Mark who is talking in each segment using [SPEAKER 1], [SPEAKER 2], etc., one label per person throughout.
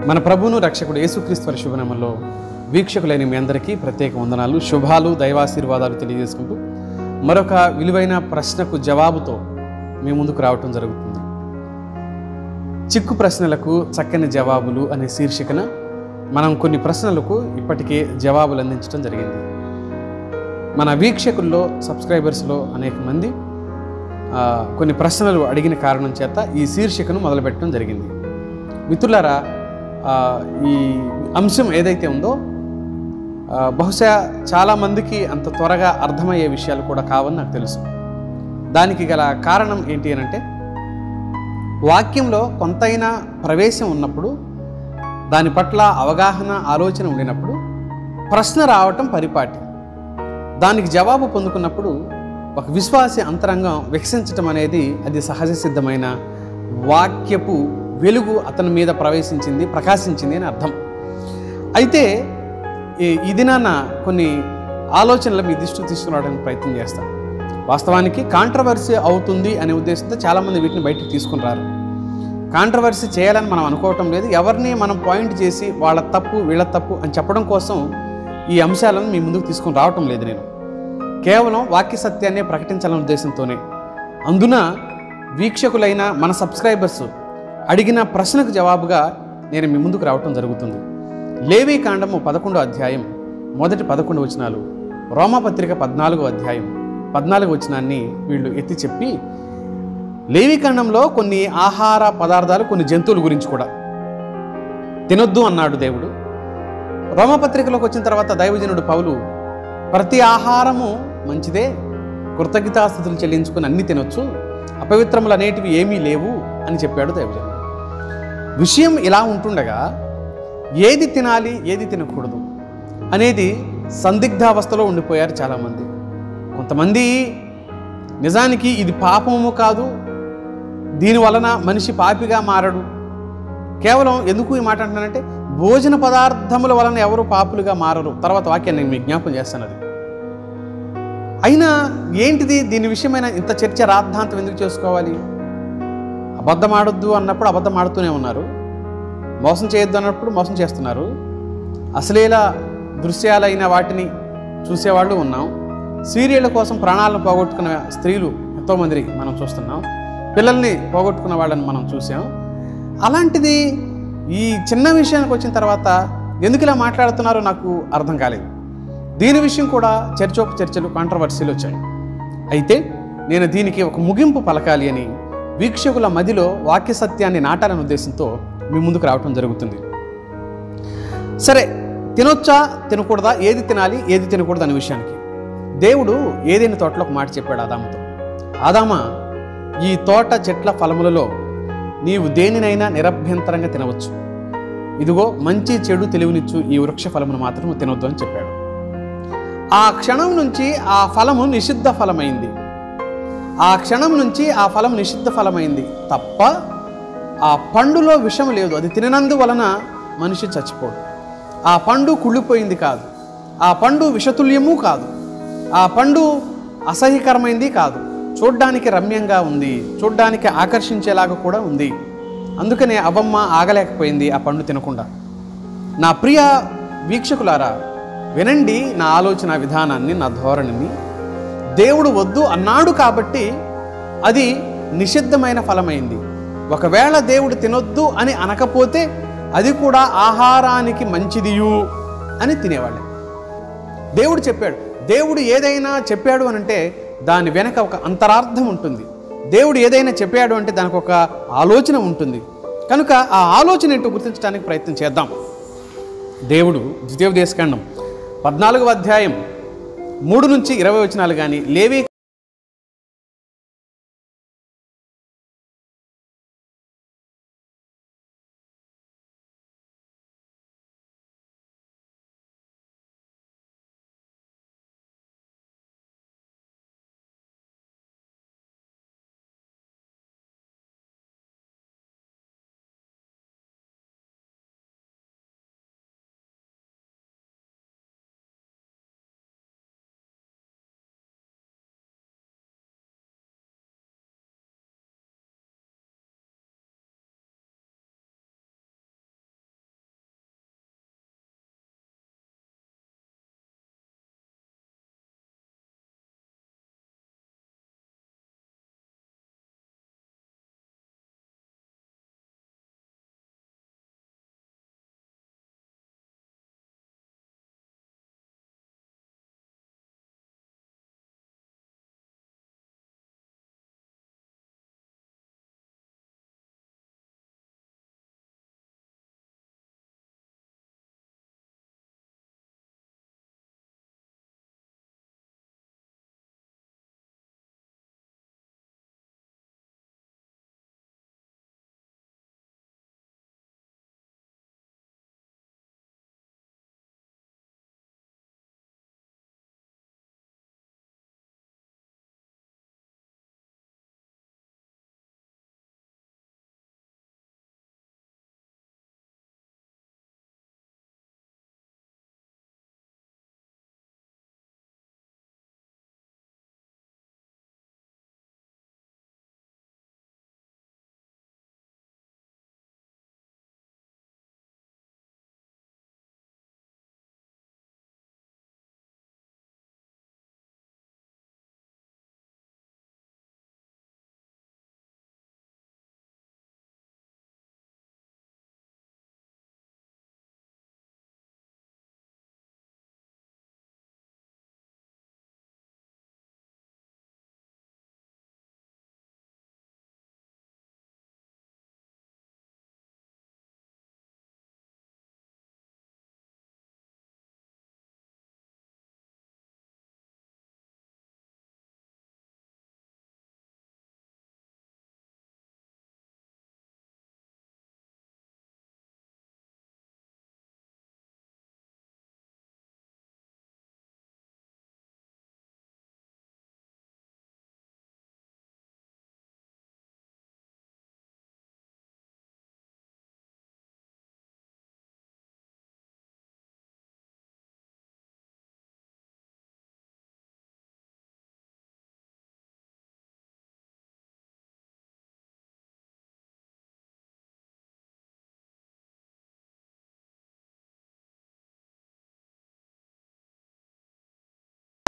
[SPEAKER 1] మన ప్రభువును రక్షకుడు యేసుక్రీస్తు వారి శుభనామంలో వీక్షకులైన మీ అందరికీ ప్రత్యేక వందనాలు, శుభాలు, దైవాశీర్వాదాలు తెలియజేసుకుంటూ మరొక విలువైన ప్రశ్నకు జవాబుతో మీ ముందుకు రావటం జరుగుతుంది. చిక్కు ప్రశ్నలకు చక్కని జవాబులు అనే శీర్షికన మనం కొన్ని ప్రశ్నలకు ఇప్పటికే జవాబులు అందించడం జరిగింది. మన వీక్షకుల్లో, సబ్స్క్రైబర్స్లో అనేక మంది కొన్ని ప్రశ్నలు అడిగిన కారణం చేత ఈ శీర్షికను మొదలుపెట్టడం జరిగింది. మిత్రులారా, ఈ అంశం ఏదైతే ఉందో బహుశా చాలామందికి అంత త్వరగా అర్థమయ్యే విషయాలు కూడా కావని నాకు తెలుసు. దానికి గల కారణం ఏంటి అనంటే, వాక్యంలో కొంతైనా ప్రవేశం ఉన్నప్పుడు, దాని పట్ల అవగాహన, ఆలోచన ఉండినప్పుడు ప్రశ్న రావటం పరిపాటి. దానికి జవాబు పొందుకున్నప్పుడు ఒక విశ్వాసి అంతరంగం వికసించటం అనేది అది సహజ సిద్ధమైన వాక్యపు వెలుగు అతని మీద ప్రవేశించింది, ప్రకాశించింది అని అర్థం. అయితే ఈ దినాన కొన్ని ఆలోచనలు మీ దృష్టికి తీసుకురావడానికి ప్రయత్నం చేస్తాను. వాస్తవానికి కాంట్రవర్సీ అవుతుంది అనే ఉద్దేశంతో చాలామంది వీటిని బయటికి తీసుకుని రారు. కాంట్రవర్సీ చేయాలని మనం అనుకోవటం లేదు. ఎవరిని మనం పాయింట్ చేసి వాళ్ళ తప్పు వీళ్ళ తప్పు అని చెప్పడం కోసం ఈ అంశాలను మీ ముందుకు తీసుకుని రావటం లేదు. నేను కేవలం వాక్య సత్యాన్ని ప్రకటించాలనే ఉద్దేశంతోనే. అందున వీక్షకులైన మన సబ్స్క్రైబర్స్ అడిగిన ప్రశ్నకు జవాబుగా నేను మీ ముందుకు రావటం జరుగుతుంది. లేవీ కాండము 11వ అధ్యాయం మొదటి 11 వచనాలు, రోమాపత్రిక 14వ అధ్యాయం 14వ వచనాన్ని వీళ్ళు ఎత్తి చెప్పి, లేవీ కాండంలో కొన్ని ఆహార పదార్థాలు, కొన్ని జంతువుల గురించి కూడా తినొద్దు అన్నాడు దేవుడు. రోమపత్రికలోకి వచ్చిన తర్వాత దైవజనుడు పౌలు ప్రతి ఆహారము మంచిదే, కృతజ్ఞతాస్తుతులు చెల్లించుకుని అన్ని తినొచ్చు, అపవిత్రములు అనేటివి ఏమీ లేవు అని చెప్పాడు దైవజనుడు. విషయం ఇలా ఉంటుండగా ఏది తినాలి, ఏది తినకూడదు అనేది సందిగ్ధావస్థలో ఉండిపోయారు చాలామంది. కొంతమంది నిజానికి ఇది పాపము కాదు, దీని వలన మనిషి పాపిగా మారడు. కేవలం ఎందుకు ఈ మాట అంటున్నానంటే, భోజన పదార్థముల వలన ఎవరు పాపులుగా మారరు. తర్వాత వాక్యాన్ని నేను మీకు జ్ఞాపకం చేస్తాను. అది అయినా ఏంటిది, దీని విషయమైన ఇంత చర్చ, రాద్ధాంతం ఎందుకు చేసుకోవాలి? అబద్ధం ఆడొద్దు అన్నప్పుడు అబద్ధం ఆడుతూనే ఉన్నారు, మోసం చేయొద్దు అన్నప్పుడు మోసం చేస్తున్నారు, అశ్లీల దృశ్యాలైన వాటిని చూసేవాళ్ళు ఉన్నాం, సీరియళ్ళ కోసం ప్రాణాలను పోగొట్టుకున్న స్త్రీలు ఎంతోమంది మనం చూస్తున్నాం, పిల్లల్ని పోగొట్టుకున్న వాళ్ళని మనం చూసాం. అలాంటిది ఈ చిన్న విషయానికి వచ్చిన తర్వాత ఎందుకు ఇలా మాట్లాడుతున్నారో నాకు అర్థం కాలేదు. దీని విషయం కూడా చర్చలు, కాంట్రవర్సీలు వచ్చాయి. అయితే నేను దీనికి ఒక ముగింపు పలకాలి అని వీక్షకుల మదిలో వాక్య సత్యాన్ని నాటాలనే ఉద్దేశంతో మీ ముందుకు రావటం జరుగుతుంది. సరే, తినొచ్చా తినకూడదా, ఏది తినాలి ఏది తినకూడదు అనే విషయానికి దేవుడు ఏదైనా తోటలో ఒక మాట చెప్పాడు ఆదాముతో. ఆదామా, ఈ తోట చెట్ల ఫలములలో నీవు దేనినైనా నిరభ్యంతరంగా తినవచ్చు, ఇదిగో మంచి చెడు తెలివినిచ్చు ఈ వృక్ష ఫలమును మాత్రం తినొద్దు అని చెప్పాడు. ఆ క్షణం నుంచి ఆ ఫలము నిషిద్ధ ఫలమైంది. ఆ క్షణం నుంచి ఆ ఫలం నిషిద్ధ ఫలమైంది తప్ప ఆ పండులో విషం లేదు. అది తిననందువలన మనిషి చచ్చిపోడు. ఆ పండు కుళ్ళిపోయింది కాదు, ఆ పండు విషతుల్యము కాదు, ఆ పండు అసహ్యకరమైంది కాదు, చూడ్డానికి రమ్యంగా ఉంది, చూడ్డానికి ఆకర్షించేలాగా కూడా ఉంది. అందుకనే అవ్వమ్మ ఆగలేకపోయింది ఆ పండు తినకుండా. నా ప్రియ వీక్షకులారా, వినండి నా ఆలోచన విధానాన్ని, నా ధోరణిని. దేవుడు వద్దు అన్నాడు కాబట్టి అది నిషిద్ధమైన ఫలమైంది. ఒకవేళ దేవుడు తినొద్దు అని అనకపోతే అది కూడా ఆహారానికి మంచిదియు అని తినేవాళ్ళే. దేవుడు చెప్పాడు. దేవుడు ఏదైనా చెప్పాడు అని అంటే దాని వెనక ఒక అంతరార్థం ఉంటుంది. దేవుడు ఏదైనా చెప్పాడు అంటే దానికి ఒక ఆలోచన ఉంటుంది. కనుక ఆ ఆలోచన ఏంటో గుర్తించడానికి ప్రయత్నం చేద్దాం. దేవుడు ద్వితీయోపదేశకాండం 14వ అధ్యాయం 3 నుంచి 20 వచనాలు కానీ, లేవీ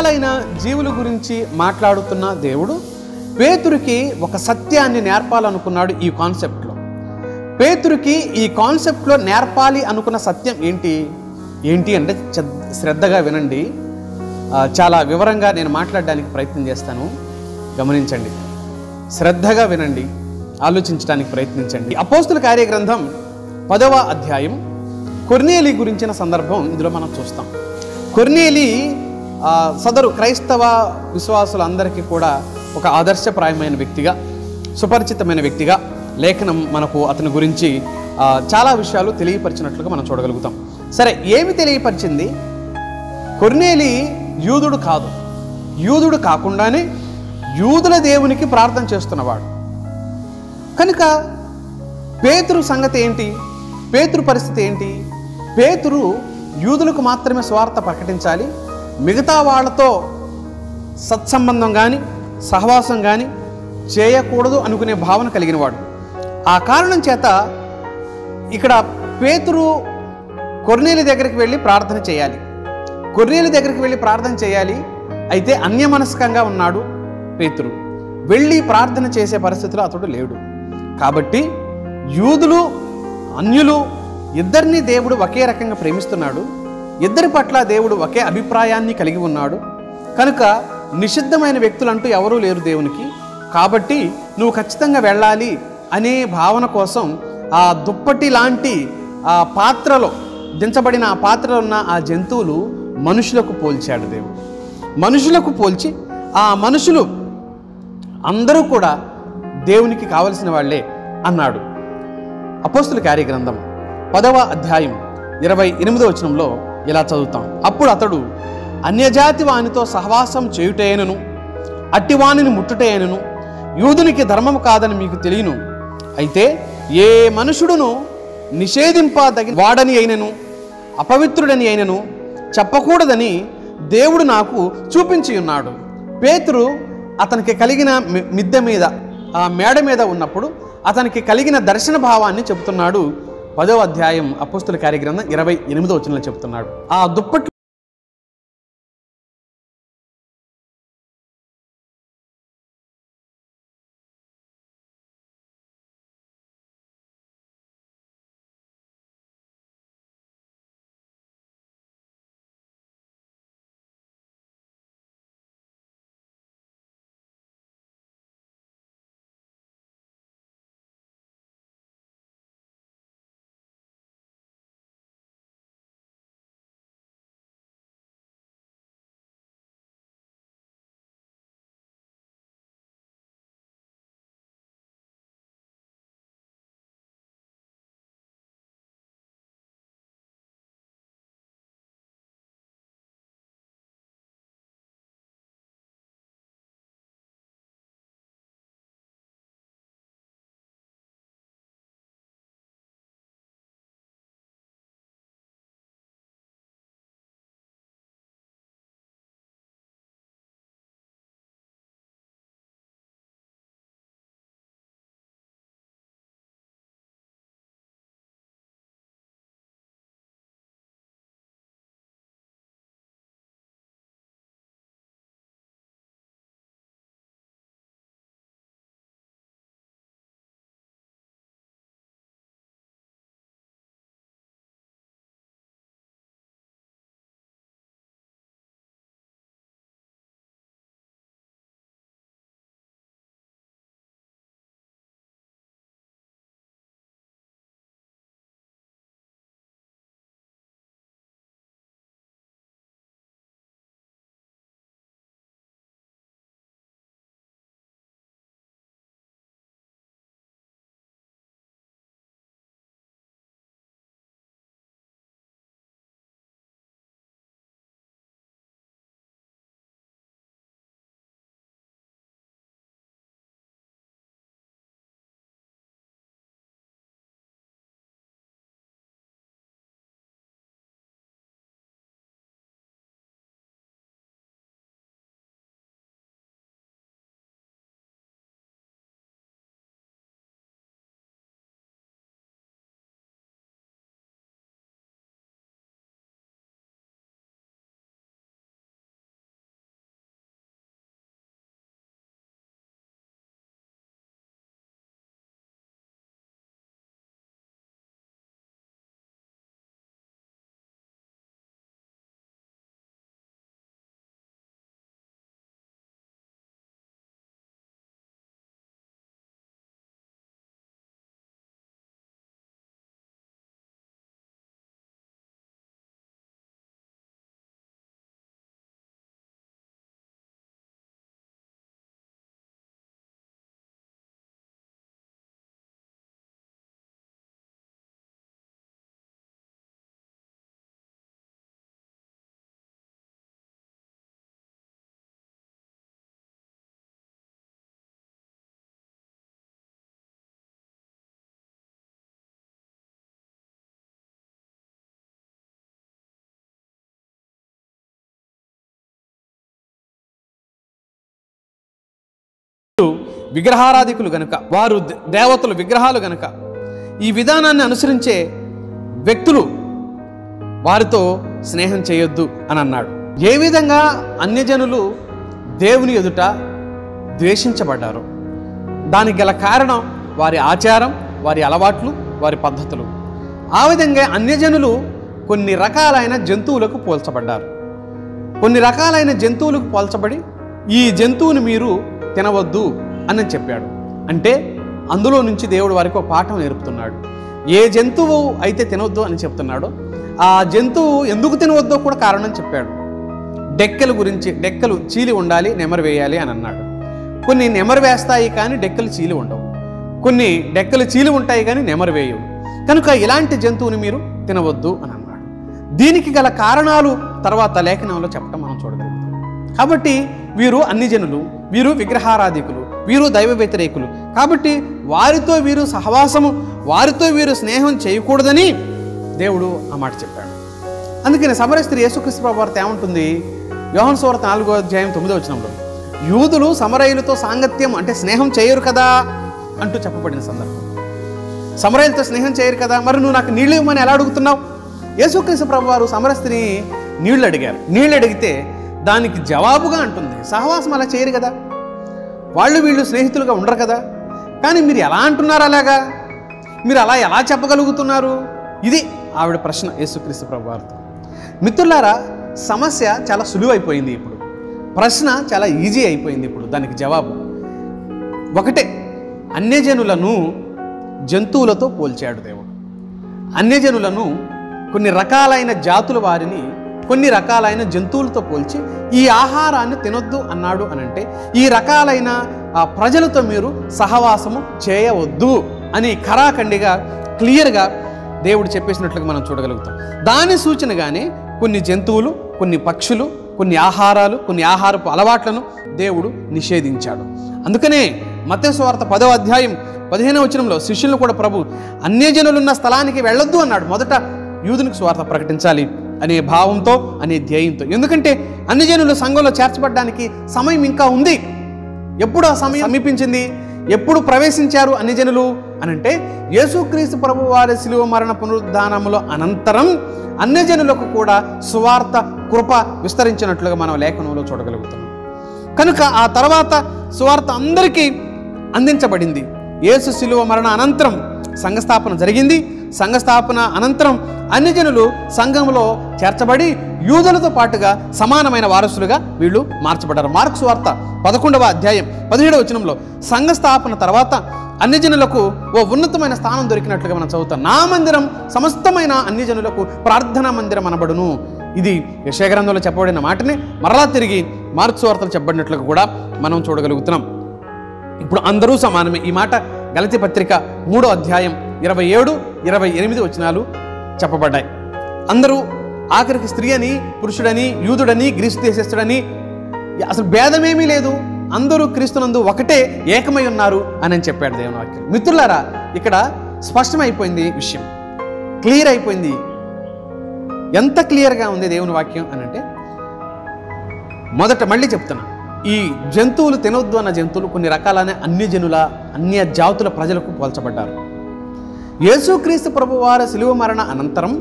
[SPEAKER 1] రకాలైన జీవుల గురించి మాట్లాడుతున్న దేవుడు పేతురుకి ఒక సత్యాన్ని నేర్పాలనుకున్నాడు. ఈ కాన్సెప్ట్లో పేతురుకి ఈ కాన్సెప్ట్లో నేర్పాలి అనుకున్న సత్యం ఏంటి అంటే శ్రద్ధగా వినండి. చాలా వివరంగా నేను మాట్లాడడానికి ప్రయత్నం చేస్తాను, గమనించండి. శ్రద్ధగా వినండి, ఆలోచించడానికి ప్రయత్నించండి. అపోస్తుల కార్యగ్రంథం 10వ అధ్యాయం కొర్నేలి గురించిన సందర్భం ఇందులో మనం చూస్తాం. కొర్నేలి సదరు క్రైస్తవ విశ్వాసులందరికీ కూడా ఒక ఆదర్శప్రాయమైన వ్యక్తిగా, సుపరిచితమైన వ్యక్తిగా లేఖనం మనకు అతని గురించి చాలా విషయాలు తెలియపరిచినట్లుగా మనం చూడగలుగుతాం. సరే, ఏమి తెలియపరిచింది? కొర్నేలి యూదుడు కాదు, యూదుడు కాకుండానే యూదుల దేవునికి ప్రార్థన చేస్తున్నవాడు. కనుక పేతురు సంగతి ఏంటి? పేతురు పరిస్థితి ఏంటి? పేతురు యూదులకు మాత్రమే స్వార్థ ప్రకటించాలి, మిగతా వాళ్ళతో సత్సంబంధం కానీ సహవాసం కానీ చేయకూడదు అనుకునే భావన కలిగినవాడు. ఆ కారణం చేత ఇక్కడ పేతురు కొర్నేలి దగ్గరికి వెళ్ళి ప్రార్థన చేయాలి. కొర్నేలి దగ్గరికి వెళ్ళి ప్రార్థన చేయాలి. అయితే అన్యమనస్కంగా ఉన్నాడు పేతురు. వెళ్ళి ప్రార్థన చేసే పరిస్థితిలో అతడు లేడు. కాబట్టి యూదులు అన్యులు ఇద్దరినీ దేవుడు ఒకే రకంగా ప్రేమిస్తున్నాడు. ఇద్దరి పట్ల దేవుడు ఒకే అభిప్రాయాన్ని కలిగి ఉన్నాడు. కనుక నిషిద్ధమైన వ్యక్తులంటూ ఎవరూ లేరు దేవునికి. కాబట్టి నువ్వు ఖచ్చితంగా వెళ్ళాలి అనే భావన కోసం ఆ దుప్పటి లాంటి ఆ పాత్రలో దించబడిన ఆ పాత్రలో ఉన్న ఆ జంతువులు మనుషులకు పోల్చాడు దేవుడు. మనుషులకు పోల్చి ఆ మనుషులు అందరూ కూడా దేవునికి కావలసిన వాళ్ళే అన్నాడు. అపోస్తుల కార్యగ్రంథం 10వ అధ్యాయం 28వ వచనంలో ఇలా చదువుతాం. అప్పుడు అతడు అన్యజాతి వానితో సహవాసం చేయుటైనను అట్టివానిని ముట్టుటైనను యూదునికి ధర్మము కాదని మీకు తెలియను. అయితే ఏ మనుషుడును నిషేధింపదగిన వాడని అయినను అపవిత్రుడని అయినను చెప్పకూడదని దేవుడు నాకు చూపించి ఉన్నాడు. పేతురు అతనికి కలిగిన మిద్దె మీద, ఆ మేడ మీద ఉన్నప్పుడు అతనికి కలిగిన దర్శన భావాన్ని చెబుతున్నాడు. 10వ అధ్యాయం అపోస్తుల కార్యగ్రంథం 28వ వచనంలో చెబుతున్నాడు. ఆ దుప్పటి విగ్రహారాధికులు గనుక, వారు దేవతలు విగ్రహాలు గనుక, ఈ విధానాన్ని అనుసరించే వ్యక్తులు వారితో స్నేహం చేయొద్దు అని అన్నాడు. ఏ విధంగా అన్యజనులు దేవుని ఎదుట ద్వేషించబడ్డారు, దానికి గల కారణం వారి ఆచారం, వారి అలవాట్లు, వారి పద్ధతులు. ఆ విధంగా అన్యజనులు కొన్ని రకాలైన జంతువులకు పోల్చబడ్డారు. కొన్ని రకాలైన జంతువులకు పోల్చబడి ఈ జంతువుని మీరు తినవద్దు అని చెప్పాడు. అంటే అందులో నుంచి దేవుడు వారికి ఒక పాఠం నేర్పుతున్నాడు. ఏ జంతువు అయితే తినవద్దు అని చెప్తున్నాడో ఆ జంతువు ఎందుకు తినవద్దో కూడా కారణం చెప్పాడు. డెక్కల గురించి, డెక్కలు చీలి ఉండాలి, నెమరు వేయాలి అని అన్నాడు. కొన్ని నెమరు వేస్తాయి కానీ డెక్కలు చీలి ఉండవు, కొన్ని డెక్కలు చీలి ఉంటాయి కానీ నెమరు వేయవు. కనుక ఇలాంటి జంతువుని మీరు తినవద్దు అని అన్నాడు. దీనికి గల కారణాలు తర్వాత లేఖనంలో చెప్పడం మనం చూడగలుగుతాం. కాబట్టి వీరు అన్యజనులు, వీరు విగ్రహారాధికులు, వీరు దైవ వ్యతిరేకులు. కాబట్టి వారితో వీరు సహవాసము, వారితో వీరు స్నేహం చేయకూడదని దేవుడు ఆ మాట చెప్పాడు. అందుకని సమరయ స్త్రీ యేసుక్రీస్తు ప్రభువు వారితో ఏమంటుంది? యోహాను సువార్త 4:9 యూదులు సమరయులతో సాంగత్యం అంటే స్నేహం చేయరు కదా అంటూ చెప్పబడిన సందర్భం. సమరయులతో స్నేహం చేయరు కదా, మరి నువ్వు నాకు నీళ్ళు ఇవ్వమని ఎలా అడుగుతున్నావు? యేసుక్రీస్తు ప్రభువు వారు సమరయ స్త్రీ నీళ్లు అడిగారు. నీళ్ళు అడిగితే దానికి జవాబుగా అంటుంది, సహవాసం అలా చేయరు కదా, వాళ్ళు వీళ్ళు స్నేహితులుగా ఉండరు కదా, కానీ మీరు ఎలా అంటున్నారు? అలాగా మీరు అలా ఎలా చెప్పగలుగుతున్నారు? ఇది ఆవిడ ప్రశ్న యేసుక్రీస్తు ప్రభువు వారితో. మిత్రులారా, సమస్య చాలా సులువైపోయింది. ఇప్పుడు ప్రశ్న చాలా ఈజీ అయిపోయింది. ఇప్పుడు దానికి జవాబు ఒకటే, అన్యజనులను జంతువులతో పోల్చాడు దేవుడు. అన్యజనులను కొన్ని రకాలైన జాతుల వారిని కొన్ని రకాలైన జంతువులతో పోల్చి ఈ ఆహారాన్ని తినొద్దు అన్నాడు అనంటే ఈ రకాలైన ప్రజలతో మీరు సహవాసము చేయవద్దు అని ఖరాఖండిగా క్లియర్గా దేవుడు చెప్పేసినట్లుగా మనం చూడగలుగుతాం. దాని సూచనగానే కొన్ని జంతువులు, కొన్ని పక్షులు, కొన్ని ఆహారాలు, కొన్ని ఆహారపు అలవాట్లను దేవుడు నిషేధించాడు. అందుకనే మత్తయి సువార్త 10:15 శిష్యులను కూడా ప్రభు అన్యజనులున్న స్థలానికి వెళ్ళొద్దు అన్నాడు. మొదట యూదునికి సువార్త ప్రకటించాలి అనే భావంతో, అనే ధ్యేయంతో. ఎందుకంటే అన్యజనులు సంఘంలో చేర్చబడడానికి సమయం ఇంకా ఉంది. ఎప్పుడు ఆ సమయం సమీపించింది? ఎప్పుడు ప్రవేశించారు అన్యజనులు అనంటే యేసుక్రీస్తు ప్రభు వారి శిలువ మరణ పునరుద్ధానముల అనంతరం అన్యజనులకు కూడా సువార్త కృప విస్తరించినట్లుగా మనం లేఖనంలో చూడగలుగుతున్నాం. కనుక ఆ తర్వాత సువార్త అందరికీ అందించబడింది. యేసు శిలువ మరణ అనంతరం సంఘస్థాపన జరిగింది. సంఘస్థాపన అనంతరం అన్యజనులు సంఘంలో చేర్చబడి యూదులతో పాటుగా సమానమైన వారసులుగా వీళ్ళు మార్చబడ్డారు. మార్కు సువార్త 11:17 సంఘస్థాపన తర్వాత అన్యజనులకు ఓ ఉన్నతమైన స్థానం దొరికినట్లుగా మనం చదువుతాం. నా మందిరం సమస్తమైన అన్యజనులకు ప్రార్థనా మందిరం అనబడును. ఇది యెషయా గ్రంథంలో చెప్పబడిన మాటనే మరలా తిరిగి మార్కు సువార్తలో చెప్పబడినట్లుగా కూడా మనం చూడగలుగుతున్నాం. ఇప్పుడు అందరూ సమానమే. ఈ మాట గలతీ పత్రిక 3:27-28 చెప్పబడ్డాయి. అందరూ ఆఖరికి స్త్రీ అని, పురుషుడని, యూదుడని, గ్రీసు దేశస్థుడని అసలు భేదమేమీ లేదు, అందరూ క్రీస్తునందు ఒకటే ఏకమై ఉన్నారు అని చెప్పాడు దేవుని వాక్యం. మిత్రులారా, ఇక్కడ స్పష్టమైపోయింది విషయం, క్లియర్ అయిపోయింది. ఎంత క్లియర్గా ఉంది దేవుని వాక్యం అనంటే, మొదట మళ్ళీ చెప్తున్నా, ఈ జంతువులు తినొద్దు అన్న జంతువులు కొన్ని రకాలైన అన్య జాతుల ప్రజలకు పోల్చబడ్డారు. యేసుక్రీస్తు ప్రభువారి శిలువ మరణ అనంతరం,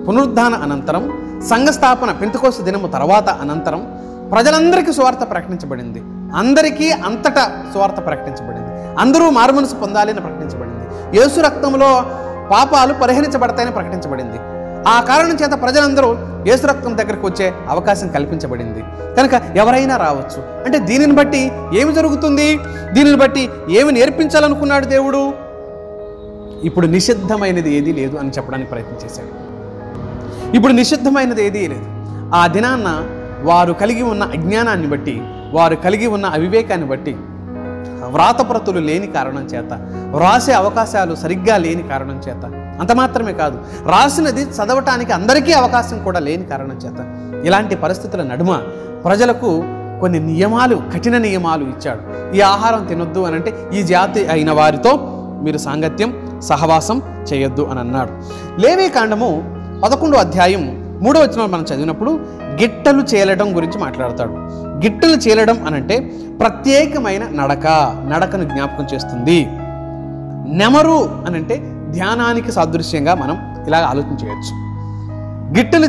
[SPEAKER 1] పునరుద్ధాన అనంతరం, సంఘస్థాపన పెంతెకోస్తు దినము తర్వాత అనంతరం ప్రజలందరికీ సువార్త ప్రకటించబడింది. అందరికీ అంతటా సువార్త ప్రకటించబడింది. అందరూ మారుమనసు పొందాలి అని ప్రకటించబడింది. యేసు రక్తంలో పాపాలు పరిహరించబడతాయని ప్రకటించబడింది. ఆ కారణం చేత ప్రజలందరూ యేసు రక్తం దగ్గరకు వచ్చే అవకాశం కల్పించబడింది. కనుక ఎవరైనా రావచ్చు. అంటే దీనిని బట్టి ఏమి జరుగుతుంది? దీనిని బట్టి ఏమి నేర్పించాలనుకున్నాడు దేవుడు? ఇప్పుడు నిషిద్ధమైనది ఏదీ లేదు అని చెప్పడానికి ప్రయత్నం చేశాడు. ఇప్పుడు నిషిద్ధమైనది ఏదీ లేదు. ఆ దినాన్న వారు కలిగి ఉన్న అజ్ఞానాన్ని బట్టి, వారు కలిగి ఉన్న అవివేకాన్ని బట్టి, వ్రాతప్రతులు లేని కారణం చేత, వ్రాసే అవకాశాలు సరిగ్గా లేని కారణం చేత, అంత మాత్రమే కాదు, రాసినది చదవటానికి అందరికీ అవకాశం కూడా లేని కారణం చేత, ఇలాంటి పరిస్థితుల నడుమ ప్రజలకు కొన్ని నియమాలు, కఠిన నియమాలు ఇచ్చాడు. ఈ ఆహారం తినొద్దు అని అంటే ఈ జాతి అయిన వారితో మీరు సాంగత్యం, సహవాసం చేయొద్దు అని అన్నాడు. లేవీకాండము 11వ అధ్యాయం 3వ వచనం మనం చదివినప్పుడు గిట్టలు చేలడం గురించి మాట్లాడతాడు. గిట్టలు చీలడం అనంటే ప్రత్యేకమైన నడకను జ్ఞాపకం చేస్తుంది. నెమరు అనంటే ధ్యానానికి సాదృశ్యంగా మనం ఇలా ఆలోచన చేయొచ్చు. గిట్టలు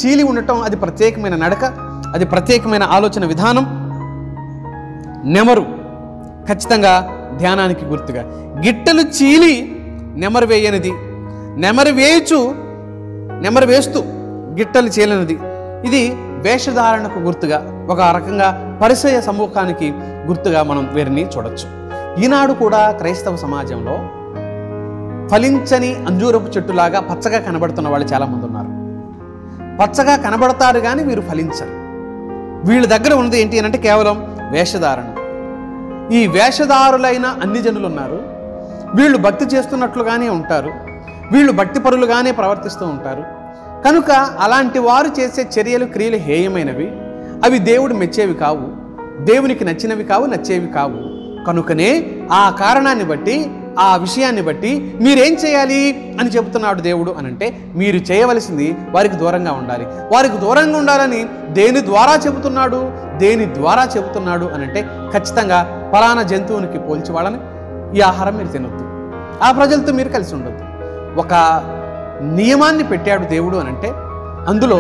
[SPEAKER 1] చీలి ఉండటం అది ప్రత్యేకమైన నడక, అది ప్రత్యేకమైన ఆలోచన విధానం. నెమరు ఖచ్చితంగా ధ్యానానికి గుర్తుగా. గిట్టలు చీలి నెమరు వేయనిది, నెమరు వేస్తూ గిట్టలు చీలనిది. ఇది వేషధారణకు గుర్తుగా, ఒక రకంగా పరిసయ సమూహానికి గుర్తుగా మనం వీరిని చూడొచ్చు. ఈనాడు కూడా క్రైస్తవ సమాజంలో ఫలించని అంజూరపు చెట్టులాగా పచ్చగా కనబడుతున్న వాళ్ళు చాలామంది ఉన్నారు. పచ్చగా కనబడతారు కానీ వీరు ఫలించరు. వీళ్ళ దగ్గర ఉన్నది ఏంటి అని అంటే కేవలం వేషధారణ. ఈ వేషధారులైన అన్ని జనులు ఉన్నారు. వీళ్ళు భక్తి చేస్తున్నట్లుగానే ఉంటారు, వీళ్ళు భక్తి పరులుగానే ప్రవర్తిస్తూ ఉంటారు. కనుక అలాంటి వారు చేసే చర్యలు, క్రియలు హేయమైనవి, అవి దేవుడు మెచ్చేవి కావు, దేవునికి నచ్చినవి కావు, నచ్చేవి కావు. కనుకనే ఆ కారణాన్ని బట్టి, ఆ విషయాన్ని బట్టి మీరేం చేయాలి అని చెబుతున్నాడు దేవుడు అనంటే, మీరు చేయవలసింది వారికి దూరంగా ఉండాలి. వారికి దూరంగా ఉండాలని దేని ద్వారా చెబుతున్నాడు అనంటే ఖచ్చితంగా ఫలానా జంతువునికి పోల్చి వాళ్ళని ఈ ఆహారం మీరు తినొద్దు, ఆ ప్రజలతో మీరు కలిసి ఉండొద్దు. ఒక నియమాన్ని పెట్టాడు దేవుడు అనంటే అందులో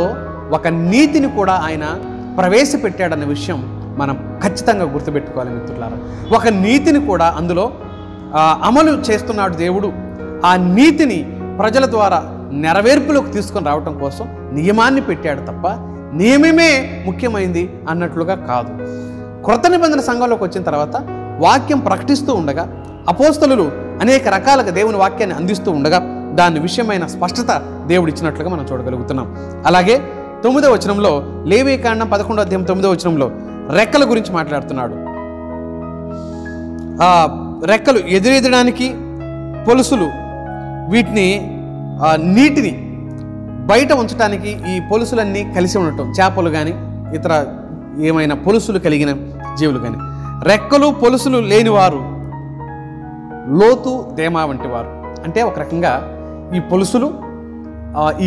[SPEAKER 1] ఒక నీతిని కూడా ఆయన ప్రవేశపెట్టాడన్న విషయం మనం ఖచ్చితంగా గుర్తుపెట్టుకోవాలి మిత్రులారా. ఒక నీతిని కూడా అందులో అమలు చేస్తున్నాడు దేవుడు. ఆ నీతిని ప్రజల ద్వారా నెరవేర్పులోకి తీసుకొని రావటం కోసం నియమాన్ని పెట్టాడు తప్ప నియమమే ముఖ్యమైంది అన్నట్లుగా కాదు. క్రొత్త నిబంధన సంఘంలోకి వచ్చిన తర్వాత వాక్యం ప్రకటిస్తూ ఉండగా, అపోస్తలులు అనేక రకాలుగా దేవుని వాక్యాన్ని అందిస్తూ ఉండగా దాని విషయమైన స్పష్టత దేవుడు ఇచ్చినట్లుగా మనం చూడగలుగుతున్నాం. అలాగే 9వ వచనంలో, లేవీకాండం 11వ అధ్యాయం 9వ వచనంలో రెక్కల గురించి మాట్లాడుతున్నాడు. రెక్కలు ఎదురెదడానికి పొలుసులు, వీటిని నీటిని బయట ఉంచడానికి ఈ పొలుసులన్నీ కలిసి ఉండటం, చేపలు కానీ ఇతర ఏమైనా పొలుసులు కలిగిన జీవులు కానీ. రెక్కలు పొలుసులు లేనివారు లోతు దేమా వంటి వారు. అంటే ఒక రకంగా ఈ పొలుసులు,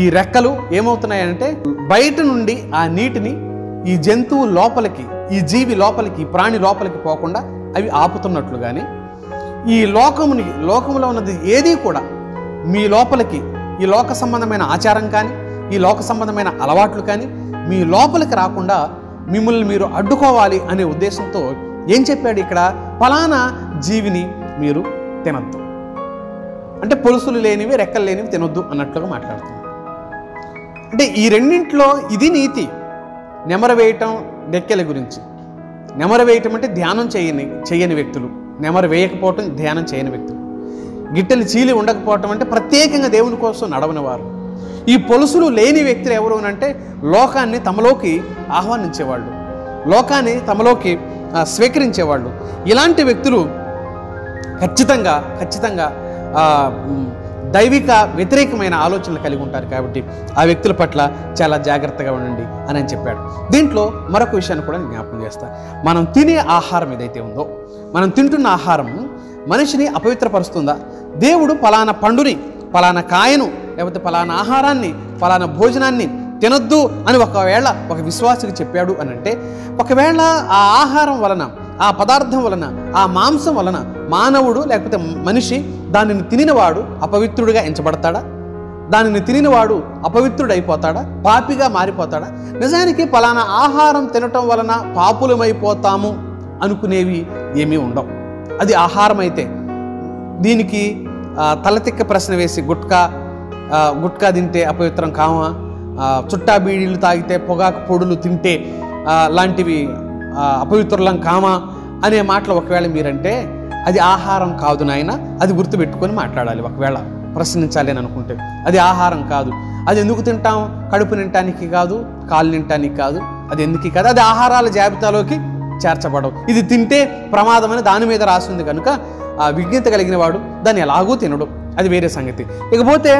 [SPEAKER 1] ఈ రెక్కలు ఏమవుతున్నాయంటే బయట నుండి ఆ నీటిని ఈ జంతువు లోపలికి, ఈ జీవి లోపలికి, ఈ ప్రాణి లోపలికి పోకుండా అవి ఆపుతున్నట్లు. కానీ ఈ లోకములో ఉన్నది ఏది కూడా మీ లోపలికి, ఈ లోక సంబంధమైన ఆచారం కానీ, ఈ లోక సంబంధమైన అలవాట్లు కానీ మీ లోపలికి రాకుండా మిమ్మల్ని మీరు అడ్డుకోవాలి అనే ఉద్దేశంతో ఏం చెప్పాడు ఇక్కడ, ఫలానా జీవిని మీరు తినొద్దు అంటే పొలుసులు లేనివి, రెక్కలు లేనివి తినొద్దు అన్నట్లుగా మాట్లాడుతున్నాడు. అంటే ఈ రెండింటిలో ఇది నీతి. నెమరు వేయటం, రెక్కల గురించి. నెమరు వేయటం అంటే ధ్యానం చేయని వ్యక్తులు, నెమరు వేయకపోవటం ధ్యానం చేయని వ్యక్తులు. గిట్టెలు చీలి ఉండకపోవటం అంటే ప్రత్యేకంగా దేవుని కోసం నడవని వారు. ఈ పొలుసులు లేని వ్యక్తులు ఎవరు అంటే లోకాన్ని తమలోకి ఆహ్వానించేవాళ్ళు, లోకాన్ని తమలోకి స్వీకరించేవాళ్ళు. ఇలాంటి వ్యక్తులు ఖచ్చితంగా దైవిక వ్యతిరేకమైన ఆలోచనలు కలిగి ఉంటారు. కాబట్టి ఆ వ్యక్తుల పట్ల చాలా జాగ్రత్తగా ఉండండి అని చెప్పాడు. దీంట్లో మరొక విషయాన్ని కూడా నేను జ్ఞాపకం చేస్తాను. మనం తినే ఆహారం ఏదైతే ఉందో, మనం తింటున్న ఆహారం మనిషిని అపవిత్రపరుస్తుందా? దేవుడు ఫలానా పండుని, ఫలానా కాయను, లేకపోతే ఫలానా ఆహారాన్ని, ఫలానా భోజనాన్ని తినొద్దు అని ఒకవేళ ఒక విశ్వాసికి చెప్పాడు అని అంటే, ఒకవేళ ఆ ఆహారం వలన, ఆ పదార్థం వలన, ఆ మాంసం వలన మానవుడు లేకపోతే మనిషి దానిని తినినవాడు అపవిత్రుడిగా ఎంచబడతాడా? దానిని తినినవాడు అపవిత్రుడైపోతాడా? పాపిగా మారిపోతాడా? నిజానికి ఫలానా ఆహారం తినటం వలన పాపులమైపోతాము అనుకునేవి ఏమీ ఉండవు. అది ఆహారం అయితే. దీనికి తలతిక్క ప్రశ్న వేసి గుట్కా తింటే అపవిత్రం కామా, చుట్టా బీడీలు తాగితే, పొగాకు పొడులు తింటే లాంటివి అపవిత్రులం కామా అనే మాటలు ఒకవేళ మీరంటే అది ఆహారం కాదు నాయన, అది గుర్తుపెట్టుకొని మాట్లాడాలి. ఒకవేళ ప్రశ్నించాలి అని అనుకుంటే అది ఆహారం కాదు. అది ఎందుకు తింటాం? కడుపు నింటానికి కాదు, కాలు నింటానికి కాదు, అది ఎందుకు కాదు, అది ఆహారాల జాబితాలోకి చేర్చబడవు. ఇది తింటే ప్రమాదం అని దాని మీద రాసింది కనుక ఆ విజ్ఞత కలిగిన వాడు దాన్ని ఎలాగూ తినడు, అది వేరే సంగతి. ఇకపోతే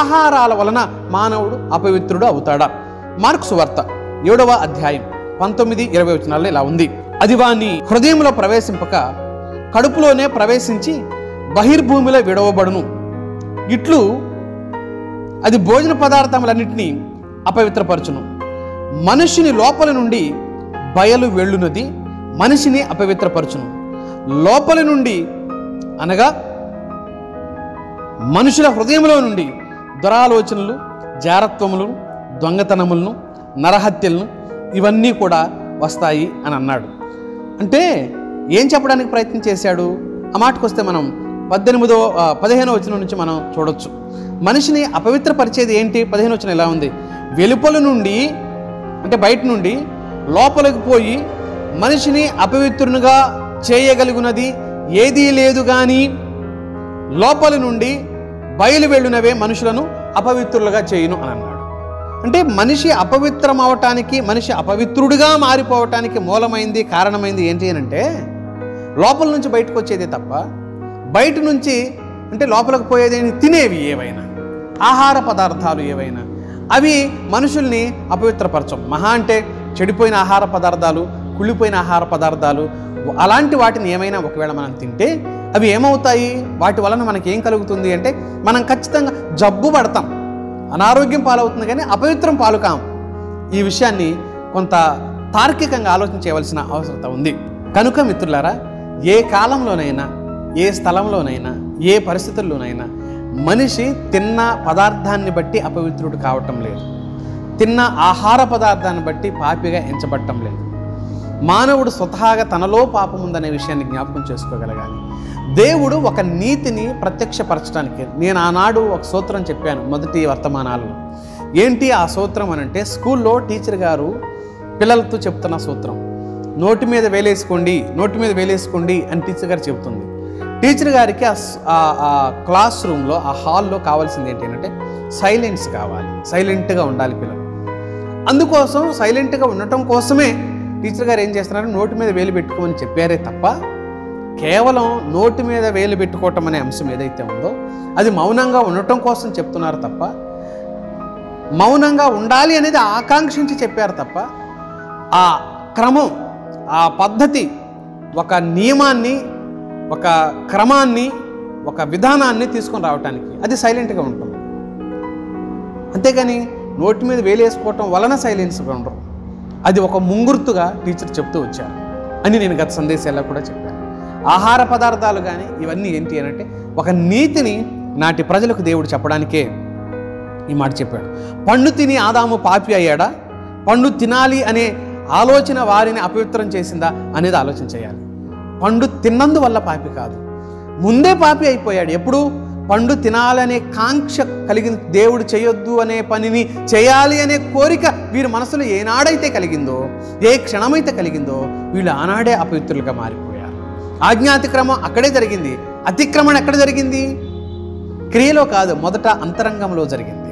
[SPEAKER 1] ఆహారాల వలన మానవుడు అపవిత్రుడు అవుతాడా? మార్కు సువార్త 7వ అధ్యాయం 19-20 వచనాల్లో ఇలా ఉంది. అది వాని హృదయంలో ప్రవేశింపక కడుపులోనే ప్రవేశించి బహిర్భూమిలో విడవబడును. ఇట్లు అది భోజన పదార్థములన్నింటినీ అపవిత్రపరచును. మనుష్యుని లోపల నుండి బయలు వెళ్ళునది మనిషిని అపవిత్రపరచును. లోపలి నుండి అనగా మనుషుల హృదయంలో నుండి దురాలోచనలు, జారత్వములు, దొంగతనములను, నరహత్యలను ఇవన్నీ కూడా వస్తాయి అని అన్నాడు. అంటే ఏం చెప్పడానికి ప్రయత్నం చేశాడు? ఆ మాటకు వస్తే మనం 15వ వచనం నుంచి మనం చూడొచ్చు. మనిషిని అపవిత్రపరిచేది ఏంటి? 15వ వచనం ఎలా ఉంది? వెలుపల నుండి అంటే బయట నుండి లోపలికి పోయి మనిషిని అపవిత్రునిగా చేయగలిగినది ఏదీ లేదు, కానీ లోపలి నుండి బయలు వెళ్ళునవే మనుషులను అపవిత్రులుగా చేయును అని అన్నాడు. అంటే మనిషి అపవిత్రం అవటానికి, మనిషి అపవిత్రుడిగా మారిపోవటానికి మూలమైంది, కారణమైంది ఏంటి అని అంటే లోపల నుంచి బయటకు వచ్చేదే తప్ప బయట నుంచి అంటే లోపలికి పోయేది తినేవి ఏవైనా, ఆహార పదార్థాలు ఏవైనా అవి మనుషుల్ని అపవిత్రపరచం. మహా అంటే చెడిపోయిన ఆహార పదార్థాలు, కుళ్ళిపోయిన ఆహార పదార్థాలు, అలాంటి వాటిని ఏమైనా ఒకవేళ మనం తింటే అవి ఏమవుతాయి? వాటి వలన మనకి ఏం కలుగుతుంది అంటే మనం ఖచ్చితంగా జబ్బు పడతాం, అనారోగ్యం పాలవుతుంది, కానీ అపవిత్రం పాలు కాం. ఈ విషయాన్ని కొంత తార్కికంగా ఆలోచన చేయవలసిన అవసరత ఉంది. కనుక మిత్రులారా, ఏ కాలంలోనైనా, ఏ స్థలంలోనైనా, ఏ పరిస్థితుల్లోనైనా మనిషి తిన్న పదార్థాన్ని బట్టి అపవిత్రుడు కావటం లేదు, తిన్న ఆహార పదార్థాన్ని బట్టి పాపిగా ఎంచబడటం లేదు. మానవుడు స్వతహాగా తనలో పాపం ఉందనే విషయాన్ని జ్ఞాపకం చేసుకోగలగాలి. దేవుడు ఒక నీతిని ప్రత్యక్షపరచడానికి, నేను ఆనాడు ఒక సూత్రం చెప్పాను మొదటి వర్తమానాలు. ఏంటి ఆ సూత్రం అని అంటే, స్కూల్లో టీచర్ గారు పిల్లలతో చెప్తున్న సూత్రం. నోటి మీద వేలేసుకోండి అని టీచర్ గారు చెబుతుంది. టీచర్ గారికి ఆ క్లాస్ రూమ్లో, ఆ హాల్లో కావాల్సింది ఏంటి అంటే సైలెన్స్ కావాలి, సైలెంట్గా ఉండాలి పిల్లలు. అందుకోసం సైలెంట్గా ఉండటం కోసమే టీచర్ గారు ఏం చేస్తున్నారు, నోటి మీద వేలు పెట్టుకోమని చెప్పారే తప్ప కేవలం నోటి మీద వేలు పెట్టుకోవటం అనే అంశం ఏదైతే ఉందో అది మౌనంగా ఉండటం కోసం చెప్తున్నారు తప్ప, మౌనంగా ఉండాలి అనేది ఆకాంక్షించి చెప్పారు తప్ప, ఆ క్రమం, ఆ పద్ధతి, ఒక నియమాన్ని, ఒక క్రమాన్ని, ఒక విధానాన్ని తీసుకొని రావటానికి అది సైలెంట్గా ఉంటుంది. అంతేగాని నోటి మీద వేలేసుకోవటం వలన సైలెన్స్గా ఉండరు. అది ఒక ముంగుర్తుగా టీచర్ చెప్తూ వచ్చారు అని నేను గత సందేశాల్లో కూడా చెప్పాను. ఆహార పదార్థాలు కానీ ఇవన్నీ ఏంటి అని అంటే ఒక నీతిని నాటి ప్రజలకు దేవుడు చెప్పడానికే ఈ మాట చెప్పాడు. పండు తిని ఆదాము పాపి అయ్యాడా? పండు తినాలి అనే ఆలోచన వారిని అపవిత్రం చేసిందా అనేది ఆలోచన చేయాలి. పండు తిన్నందువల్ల పాపి కాదు, ముందే పాపి అయిపోయాడు. ఎప్పుడు? పండు తినాలనే కాంక్ష కలిగిన, దేవుడు చేయొద్దు అనే పనిని చేయాలి అనే కోరిక వీరి మనసులో ఏనాడైతే కలిగిందో, ఏ క్షణమైతే కలిగిందో వీళ్ళు ఆనాడే అపవిత్రులుగా మారిపోయారు. ఆజ్ఞాతిక్రమం అక్కడే జరిగింది. అతిక్రమణ ఎక్కడ జరిగింది? క్రియలో కాదు, మొదట అంతరంగంలో జరిగింది.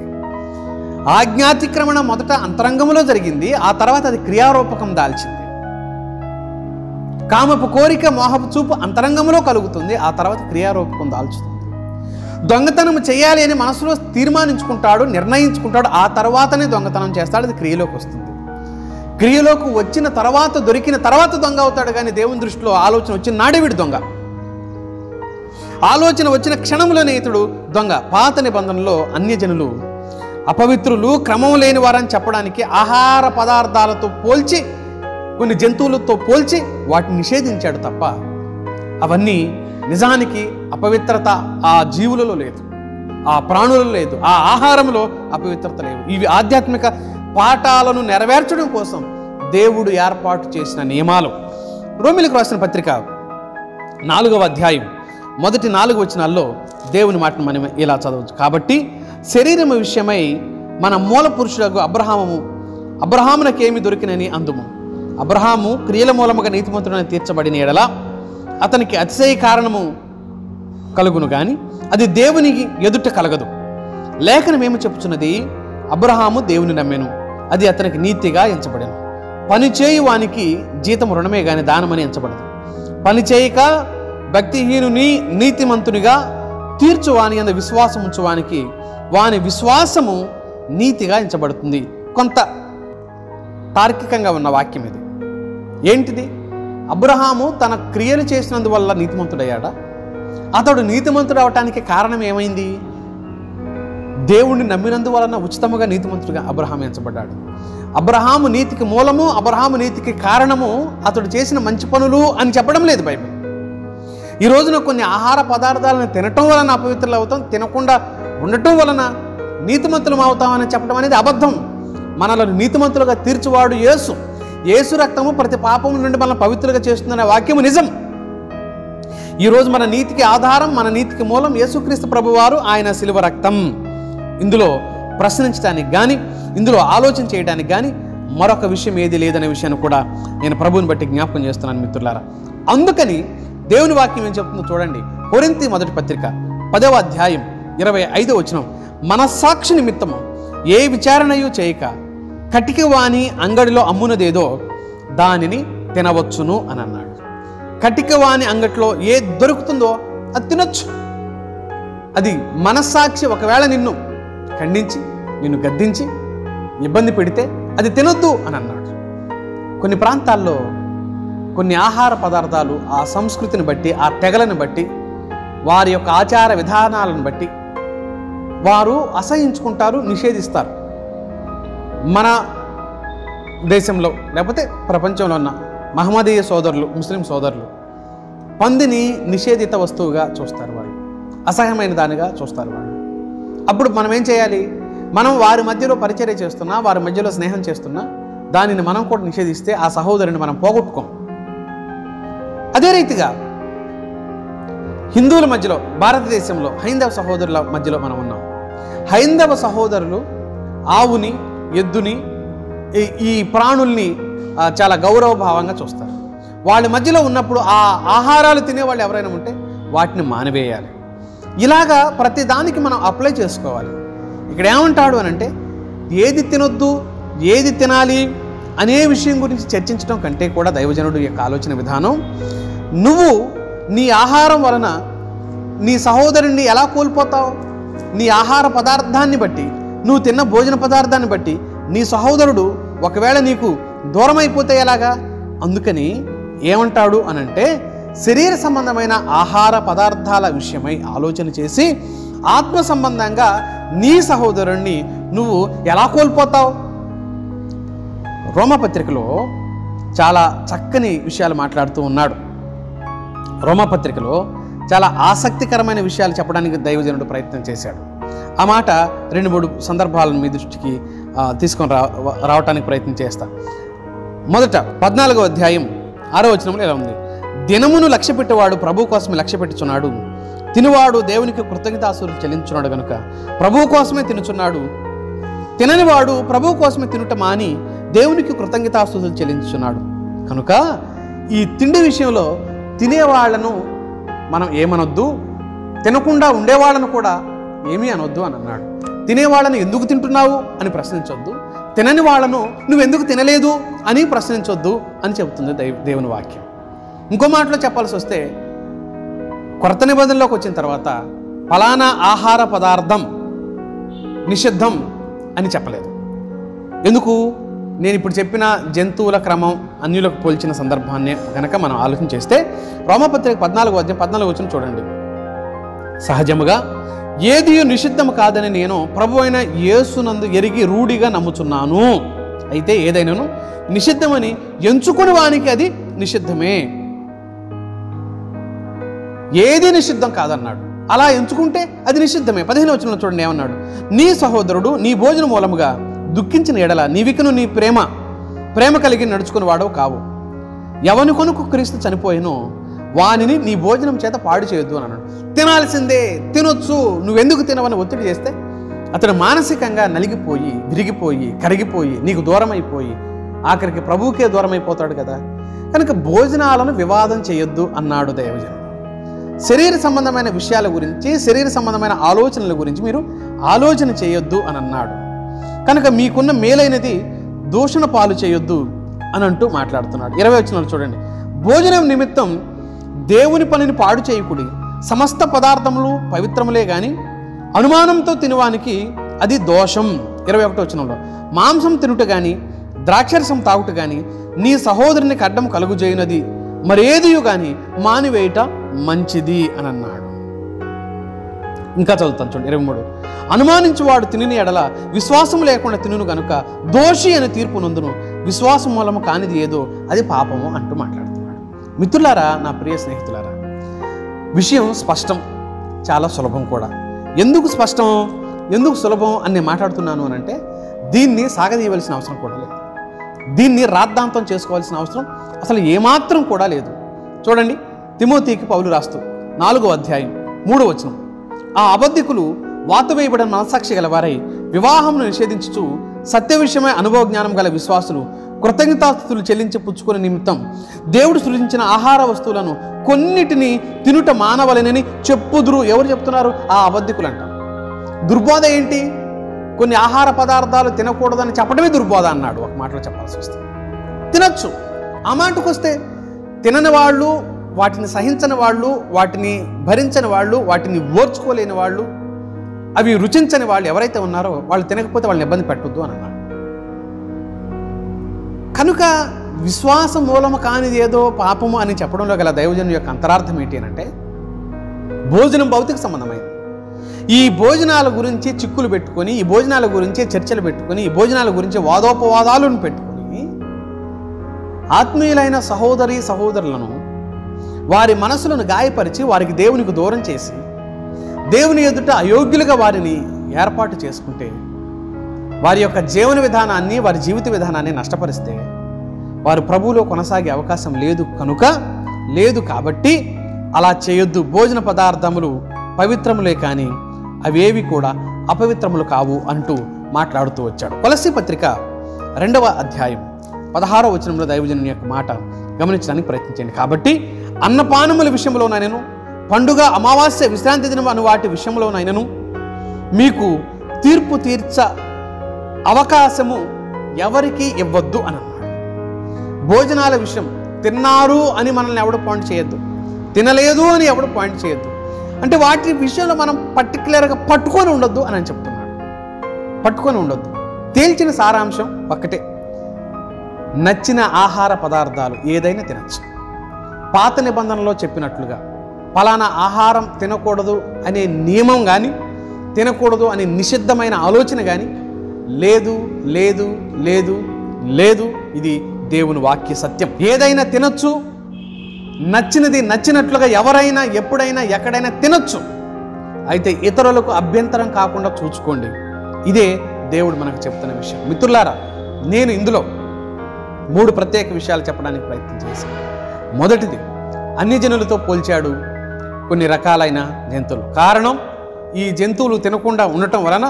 [SPEAKER 1] ఆజ్ఞాతిక్రమణ మొదట అంతరంగంలో జరిగింది, ఆ తర్వాత అది క్రియారూపకం దాల్చింది. కామపు కోరిక, మోహపు చూపు అంతరంగంలో కలుగుతుంది, ఆ తర్వాత క్రియారూపకం దాల్చుతుంది. దొంగతనం చేయాలి అని మనసులో తీర్మానించుకుంటాడు, నిర్ణయించుకుంటాడు, ఆ తర్వాతనే దొంగతనం చేస్తాడు, అది క్రియలోకి వస్తుంది. క్రియలోకి వచ్చిన తర్వాత, దొరికిన తర్వాత దొంగ అవుతాడు. కానీ దేవుని దృష్టిలో ఆలోచన వచ్చిన నాడే వీడు దొంగ. ఆలోచన వచ్చిన క్షణంలోనే ఇతడు దొంగ. పాత నిబంధనలో అన్యజనులు అపవిత్రులు, క్రమం లేని వారని చెప్పడానికి ఆహార పదార్థాలతో పోల్చి, కొన్ని జంతువులతో పోల్చి వాటిని నిషేధించాడు తప్ప అవన్నీ నిజానికి అపవిత్రత ఆ జీవులలో లేదు, ఆ ప్రాణులలో లేదు, ఆ ఆహారంలో అపవిత్రత లేదు. ఇవి ఆధ్యాత్మిక పాఠాలను నెరవేర్చడం కోసం దేవుడు ఏర్పాటు చేసిన నియమాలు. రోమీయులకు రాసిన పత్రిక 4వ అధ్యాయం మొదటి 4 వచనాల్లో దేవుని మాటను మనం ఇలా చదవచ్చు. కాబట్టి శరీరము విషయమై మన మూల పురుషులకు అబ్రహామునకేమి దొరికినని అందుము. అబ్రహాము క్రియల మూలముగా నీతిమంతుడని తీర్చబడిన ఎడల అతనికి అతిశయ కారణము కలుగును, కానీ అది దేవునికి ఎదుట కలగదు. లేఖనమేమి చెప్పుచున్నది? అబ్రహాము దేవుని నమ్మెను, అది అతనికి నీతిగా ఎంచబడెను. పని చేయు వానికి జీతం రుణమే గాని దానమని ఎంచబడదు. పని చేయక భక్తిహీనుని నీతిమంతునిగా తీర్చువాని అందు విశ్వాసం ఉంచువానికి వాని విశ్వాసము నీతిగా ఎంచబడుతుంది. కొంత తార్కికంగా ఉన్న వాక్యం ఇది. ఏంటిది? అబ్రహాము తన క్రియలు చేసినందువల్ల నీతిమంతుడయ్యాడా? అతడు నీతిమంతుడు అవటానికి కారణం ఏమైంది? దేవుణ్ణి నమ్మినందువలన ఉచితముగా నీతిమంతుడిగా అబ్రహాము ఎంచబడ్డాడు. అబ్రహాము నీతికి మూలము, అబ్రహాము నీతికి కారణము అతడు చేసిన మంచి పనులు అని చెప్పడం లేదు బైబిల్. ఈ రోజున కొన్ని ఆహార పదార్థాలను తినటం వలన అపవిత్రులు అవుతాం, తినకుండా ఉండటం వలన నీతిమంతులం అవుతామని చెప్పడం అనేది అబద్ధం. మనలను నీతిమంతులుగా తీర్చువాడు యేసు. యేసు రక్తము ప్రతి పాపం నుండి మనల్ని పవిత్రులుగా చేస్తుందనే వాక్యము నిజం. ఈరోజు మన నీతికి ఆధారం, మన నీతికి మూలం యేసుక్రీస్తు ప్రభువారు, ఆయన శిలువ రక్తం. ఇందులో ప్రశ్నించడానికి కానీ, ఇందులో ఆలోచన చేయడానికి కానీ మరొక విషయం ఏది లేదనే విషయాన్ని కూడా నేను ప్రభువుని బట్టి జ్ఞాపకం చేస్తున్నాను మిత్రులారా. అందుకని దేవుని వాక్యం ఏం చెప్తుందో చూడండి. కొరింథీ మొదటి పత్రిక 10వ అధ్యాయం 25వ వచనం, మనస్సాక్షి నిమిత్తము ఏ విచారణయు చేయక కటికవాని అంగడిలో అమ్మునదేదో దానిని తినవచ్చును అని అన్నాడు. కటికవాని అంగట్లో ఏది దొరుకుతుందో అది తినొచ్చు. అది మనస్సాక్షి ఒకవేళ నిన్ను ఖండించి, నిన్ను గద్దించి, ఇబ్బంది పెడితే అది తినొద్దు అని అన్నాడు. కొన్ని ప్రాంతాల్లో కొన్ని ఆహార పదార్థాలు ఆ సంస్కృతిని బట్టి, ఆ తెగలను బట్టి, వారి యొక్క ఆచార విధానాలను బట్టి వారు అసహించుకుంటారు, నిషేధిస్తారు. మన దేశంలో లేకపోతే ప్రపంచంలో ఉన్న మహమ్మదీయ సోదరులు, ముస్లిం సోదరులు పందిని నిషేధిత వస్తువుగా చూస్తారు, వాళ్ళు అసహ్యమైన దానిగా చూస్తారు వాళ్ళు. అప్పుడు మనం ఏం చేయాలి? మనం వారి మధ్యలో పరిచర్య చేస్తున్నా, వారి మధ్యలో స్నేహం చేస్తున్నా దానిని మనం కూడా నిషేధిస్తే ఆ సహోదరుని మనం పోగొట్టుకోం. అదే రీతిగా హిందువుల మధ్యలో, భారతదేశంలో హైందవ సహోదరుల మధ్యలో మనం ఉన్నాం. హైందవ సహోదరులు ఆవుని, ఎద్దుని, ఈ ప్రాణుల్ని చాలా గౌరవభావంగా చూస్తారు. వాళ్ళ మధ్యలో ఉన్నప్పుడు ఆ ఆహారాలు తినేవాళ్ళు ఎవరైనా ఉంటే వాటిని మానివేయాలి. ఇలాగా ప్రతి దానికి మనం అప్లై చేసుకోవాలి. ఇక్కడ ఏమంటాడు అని అంటే, ఏది తినొద్దు, ఏది తినాలి అనే విషయం గురించి చర్చించడం కంటే కూడా దైవజనుడు యొక్క ఆలోచన విధానం, నువ్వు నీ ఆహారం వలన నీ సహోదరుణ్ణి ఎలా కోల్పోతావు? నీ ఆహార పదార్థాన్ని బట్టి, నువ్వు తిన్న భోజన పదార్థాన్ని బట్టి నీ సహోదరుడు ఒకవేళ నీకు దూరం అయిపోతే ఎలాగా? అందుకని ఏమంటాడు అనంటే, శరీర సంబంధమైన ఆహార పదార్థాల విషయమై ఆలోచన చేసి ఆత్మ సంబంధంగా నీ సహోదరుణ్ణి నువ్వు ఎలా కోల్పోతావు? రోమపత్రికలో చాలా చక్కని విషయాలు మాట్లాడుతూ ఉన్నాడు. రోమపత్రికలో చాలా ఆసక్తికరమైన విషయాలు చెప్పడానికి దైవజనుడు ప్రయత్నం చేశాడు. ఆ మాట 2-3 సందర్భాలను మీ దృష్టికి తీసుకొని రావటానికి ప్రయత్నం చేస్తా. మొదట 14వ అధ్యాయం 6వ వచనంలో ఇలా ఉంది, దినమును లక్ష్య పెట్టేవాడు ప్రభు కోసమే లక్ష్య పెట్టుచున్నాడు, తినువాడు దేవునికి కృతజ్ఞతాస్తుతులు చెల్లించున్నాడు గనుక ప్రభువు కోసమే తినుచున్నాడు. తిననివాడు ప్రభువు కోసమే తినుట మాని దేవునికి కృతజ్ఞతాస్తుతులు చెల్లించుచున్నాడు. కనుక ఈ తిండి విషయంలో తినేవాళ్లను మనం ఏమనొద్దు, తినకుండా ఉండేవాళ్ళను కూడా ఏమీ అనొద్దు అని అన్నాడు. తినేవాళ్ళను ఎందుకు తింటున్నావు అని ప్రశ్నించొద్దు, తినని వాళ్ళను నువ్వెందుకు తినలేదు అని ప్రశ్నించొద్దు అని చెబుతుంది దేవుని వాక్యం. ఇంకో మాటలో చెప్పాల్సి వస్తే, కొత్త నిబంధనలోకి వచ్చిన తర్వాత ఫలానా ఆహార పదార్థం నిషిద్ధం అని చెప్పలేదు. ఎందుకు? నేను ఇప్పుడు చెప్పిన జంతువుల క్రమం అన్యులకు పోల్చిన సందర్భాన్ని కనుక మనం ఆలోచన చేస్తే, రోమపత్రిక 14వ అధ్యాయం 14వ వచనం చూడండి. సహజముగా ఏది నిషిద్ధము కాదని నేను ప్రభు అయిన యేసునందు ఎరిగి రూఢిగా నమ్ముచున్నాను. అయితే ఏదైనాను నిషిద్ధమని ఎంచుకుని వానికి అది నిషిద్ధమే. ఏది నిషిద్ధం కాదన్నాడు. అలా ఎంచుకుంటే అది నిషిద్ధమే. 15వ వచనంలో చూడండి ఏమన్నాడు, నీ సహోదరుడు నీ భోజన మూలముగా దుఃఖించిన ఎడల నీవికను నీ ప్రేమ కలిగి నడుచుకుని వాడవు కావు. ఎవని కొనుకు క్రీస్తు చనిపోయినో వానిని నీ భోజనం చేత పాడు చేయొద్దు అని అన్నాడు. తినాల్సిందే, తినొచ్చు, నువ్వెందుకు తినవని ఒత్తిడి చేస్తే అతడు మానసికంగా నలిగిపోయి, విరిగిపోయి, కరిగిపోయి, నీకు దూరం అయిపోయి ఆఖరికి ప్రభువుకే దూరం అయిపోతాడు కదా. కనుక భోజనాలను వివాదం చేయొద్దు అన్నాడు దైవజనుడు. శరీర సంబంధమైన విషయాల గురించి, శరీర సంబంధమైన ఆలోచనల గురించి మీరు ఆలోచన చేయొద్దు అని అన్నాడు. కనుక మీకున్న మేలైనది దూషణ పాలు చేయొద్దు అని అంటూ మాట్లాడుతున్నాడు. 20వ వచనంలో చూడండి, భోజనం నిమిత్తం దేవుని పనిని పాడు చేయకుడి, సమస్త పదార్థములు పవిత్రములే గాని అనుమానంతో తినవానికి అది దోషం. 21వ వచనంలో, మాంసం తినుట గాని ద్రాక్షరసం తాగుట గాని నీ సహోదరునికి అడ్డం కలుగుజేయునది మరేదియు గాని మానివేయట మంచిది అని అన్నాడు. ఇంకా చదువుతాను చూడండి 23. అనుమానించువాడు తినని ఎడల విశ్వాసం లేకుండా తినును గనుక దోషి అని తీర్పు నందును, విశ్వాసం మూలము కానిది ఏదో అది పాపము అంటూ మాట్లాడుతున్నాడు. మిత్రులారా, నా ప్రియ స్నేహితులారా, విషయం స్పష్టం, చాలా సులభం కూడా. ఎందుకు స్పష్టం, ఎందుకు సులభం అని నేను మాట్లాడుతున్నాను అని అంటే, దీన్ని సాగదీయవలసిన అవసరం కూడా లేదు, దీన్ని రాద్ధాంతం చేసుకోవాల్సిన అవసరం అసలు ఏమాత్రం కూడా లేదు. చూడండి, తిమోతికి పౌలు రాస్తూ 4వ అధ్యాయం 3వ వచనం, ఆ అబద్ధికులు వాత వేయబడిన మనస్సాక్షి గలవారై వివాహమును నిషేధించుచు సత్య విషయమై అనుభవ జ్ఞానం గల విశ్వాసులు కృతజ్ఞతాస్తుతులు చెల్లించి పుచ్చుకునే నిమిత్తం దేవుడు సృజించిన ఆహార వస్తువులను కొన్నిటిని తినుట మానవలనని చెప్పుదురు. ఎవరు చెప్తున్నారు? ఆ అబద్ధికులు అంటారు. దుర్బోధ ఏంటి? కొన్ని ఆహార పదార్థాలు తినకూడదని చెప్పడమే దుర్బోధ అన్నాడు. ఒక మాటలో చెప్పాల్సి వస్తే తినచ్చు. ఆ మాటకు వస్తే తినని వాళ్ళు, వాటిని సహించని వాళ్ళు, వాటిని భరించని వాళ్ళు, వాటిని ఓర్చుకోలేని వాళ్ళు, అవి రుచించని వాళ్ళు ఎవరైతే ఉన్నారో వాళ్ళు తినకపోతే వాళ్ళని ఇబ్బంది పెట్టొద్దు అని అన్నాడు. కనుక విశ్వాసం మూలము కానిది ఏదో పాపము అని చెప్పడంలో గల దైవజను యొక్క అంతరార్థం ఏంటి అని అంటే, భోజనం భౌతిక సంబంధమైంది. ఈ భోజనాల గురించి చిక్కులు పెట్టుకొని, ఈ భోజనాల గురించి చర్చలు పెట్టుకొని, ఈ భోజనాల గురించి వాదోపవాదాలను పెట్టుకొని ఆత్మీయులైన సహోదరి సహోదరులను వారి మనసులను గాయపరిచి వారికి దేవునికి దూరం చేసి దేవుని ఎదుట అయోగ్యులుగా వారిని ఏర్పాటు చేసుకుంటే, వారి యొక్క జీవన విధానాన్ని, వారి జీవిత విధానాన్ని నష్టపరిస్తే వారు ప్రభువులో కొనసాగే అవకాశం లేదు కాబట్టి అలా చేయొద్దు. భోజన పదార్థములు పవిత్రములే కానీ అవేవి కూడా అపవిత్రములు కావు అంటూ మాట్లాడుతూ వచ్చాడు. కొలస్సీ పత్రిక 2వ అధ్యాయం 16వ వచనంలో దైవజనుని యొక్క మాట గమనించడానికి ప్రయత్నించండి. కాబట్టి అన్నపానముల విషయంలోనైనను, పండుగ, అమావాస్య, విశ్రాంతి దినం అను వాటి విషయంలోనైనను మీకు తీర్పు తీర్చ అవకాశము ఎవరికి ఇవ్వద్దు అని అన్నాడు. భోజనాల విషయం, తిన్నారు అని మనల్ని ఎవడు పాయింట్ చేయొద్దు, తినలేదు అని ఎవడు పాయింట్ చేయొద్దు. అంటే వాటి విషయంలో మనం పర్టికులర్గా పట్టుకొని ఉండొద్దు అని చెప్తున్నాడు. పట్టుకొని ఉండొద్దు. తేల్చిన సారాంశం ఒక్కటే, నచ్చిన ఆహార పదార్థాలు ఏదైనా తినచ్చు. పాత నిబంధనలో చెప్పినట్లుగా ఫలానా ఆహారం తినకూడదు అనే నియమం కానీ, తినకూడదు అనే నిషిద్ధమైన ఆలోచన కానీ లేదు లేదు లేదు లేదు. ఇది దేవుని వాక్య సత్యం. ఏదైనా తినచ్చు, నచ్చినది నచ్చినట్లుగా ఎవరైనా ఎప్పుడైనా ఎక్కడైనా తినచ్చు. అయితే ఇతరులకు అభ్యంతరం కాకుండా చూసుకోండి. ఇదే దేవుడు మనకు చెప్తున్న విషయం. మిత్రులారా, నేను ఇందులో 3 ప్రత్యేక విషయాలు చెప్పడానికి ప్రయత్నం చేశాను. మొదటిది, అన్ని జనులతో పోల్చాడు కొన్ని రకాలైన జంతువులు. కారణం, ఈ జంతువులు తినకుండా ఉండటం వలన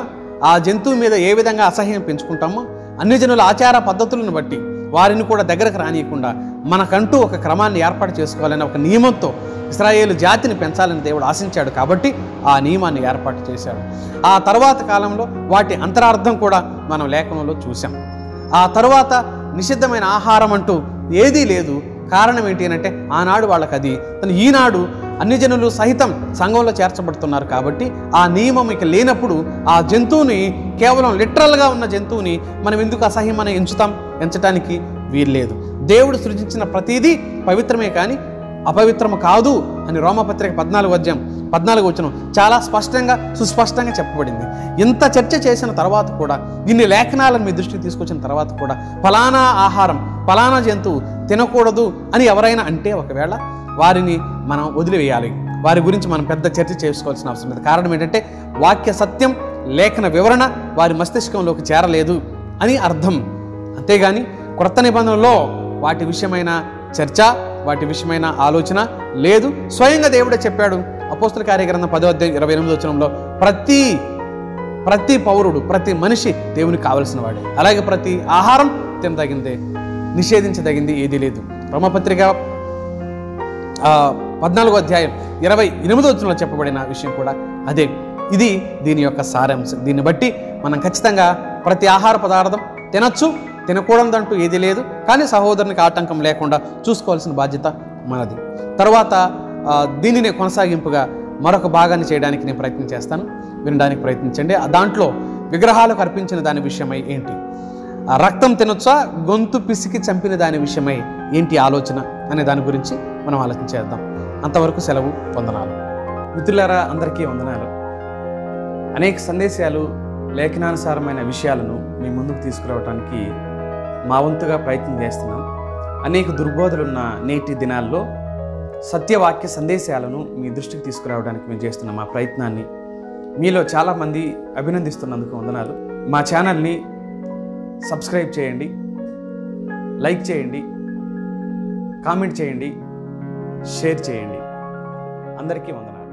[SPEAKER 1] ఆ జంతువు మీద ఏ విధంగా అసహ్యం పెంచుకుంటామో, అన్ని జనుల ఆచార పద్ధతులను బట్టి వారిని కూడా దగ్గరకు రానియకుండా మనకంటూ ఒక క్రమాన్ని ఏర్పాటు చేసుకోవాలని ఒక నియమంతో ఇశ్రాయేలు జాతిని పెంచాలని దేవుడు ఆశించాడు. కాబట్టి ఆ నియమాన్ని ఏర్పాటు చేశాడు. ఆ తర్వాత కాలంలో వాటి అంతరార్థం కూడా మనం లేఖనంలో చూసాం. ఆ తర్వాత నిషిద్ధమైన ఆహారం అంటూ ఏదీ లేదు. కారణం ఏంటి అంటే, ఆనాడు వాళ్ళకి అది, ఈనాడు అన్ని జనులు సహితం సంఘంలో చేర్చబడుతున్నారు. కాబట్టి ఆ నియమం ఇక లేనప్పుడు ఆ జంతువుని, కేవలం లిటరల్గా ఉన్న జంతువుని మనం ఎందుకు అసహ్యమని ఎంచటానికి వీల్లేదు. దేవుడు సృజించిన ప్రతిదీ పవిత్రమే కానీ అపవిత్రము కాదు అని రోమపత్రిక 14వ అధ్యాయం 14వ వచనం చాలా స్పష్టంగా సుస్పష్టంగా చెప్పబడింది. ఇంత చర్చ చేసిన తర్వాత కూడా, ఇన్ని లేఖనాలను మీ దృష్టికి తీసుకొచ్చిన తర్వాత కూడా ఫలానా ఆహారం, ఫలానా జంతువు తినకూడదు అని ఎవరైనా అంటే ఒకవేళ వారిని మనం వదిలివేయాలి. వారి గురించి మనం పెద్ద చర్చ చేసుకోవాల్సిన అవసరం లేదు. కారణం ఏంటంటే, వాక్య సత్యం, లేఖన వివరణ వారి మస్తిష్కంలోకి చేరలేదు అని అర్థం. అంతేగాని క్రొత్త నిబంధనలో వాటి విషయమైన చర్చ, వాటి విషయమైన ఆలోచన లేదు. స్వయంగా దేవుడే చెప్పాడు. అపోస్తల కార్యగ్రంథం 10వ అధ్యాయం 28వ వచనంలో ప్రతి పౌరుడు, ప్రతి మనిషి దేవునికి కావలసిన వాడే. అలాగే ప్రతి ఆహారం తినదగిందే, నిషేధించదగింది ఏదీ లేదు. రోమపత్రిక 14వ అధ్యాయం 28వ వచనంలో చెప్పబడిన విషయం కూడా అదే. ఇది దీని యొక్క సారాంశం. దీన్ని బట్టి మనం ఖచ్చితంగా ప్రతి ఆహార పదార్థం తినచ్చు, తినకూడదంటూ ఏది లేదు. కానీ సహోదరునికి ఆటంకం లేకుండా చూసుకోవాల్సిన బాధ్యత మనది. తర్వాత దీనిని కొనసాగింపుగా మరొక భాగాన్ని చేయడానికి నేను ప్రయత్నం చేస్తాను, వినడానికి ప్రయత్నించండి. దాంట్లో విగ్రహాలకు అర్పించిన దాని విషయమై ఏంటి, రక్తం తినొచ్చా, గొంతు పిసికి చంపిన దాని విషయమై ఏంటి ఆలోచన అనే దాని గురించి మనం ఆలోచించేద్దాం. అంతవరకు సెలవు. వందనాలు. మిత్రులారా, అందరికీ వందనాలు. అనేక సందేశాలు, లేఖనానుసారమైన విషయాలను మీ ముందుకు తీసుకురావడానికి మా వంతుగా ప్రయత్నం చేస్తున్నాం. అనేక దుర్బోధలున్న నేటి దినాల్లో సత్యవాక్య సందేశాలను మీ దృష్టికి తీసుకురావడానికి మేము చేస్తున్న మా ప్రయత్నాన్ని మీలో చాలామంది అభినందిస్తున్నందుకు వందనాలు. మా ఛానల్ని సబ్స్క్రైబ్ చేయండి, లైక్ చేయండి, కామెంట్ చేయండి, షేర్ చేయండి. అందరికీ వందనాలు.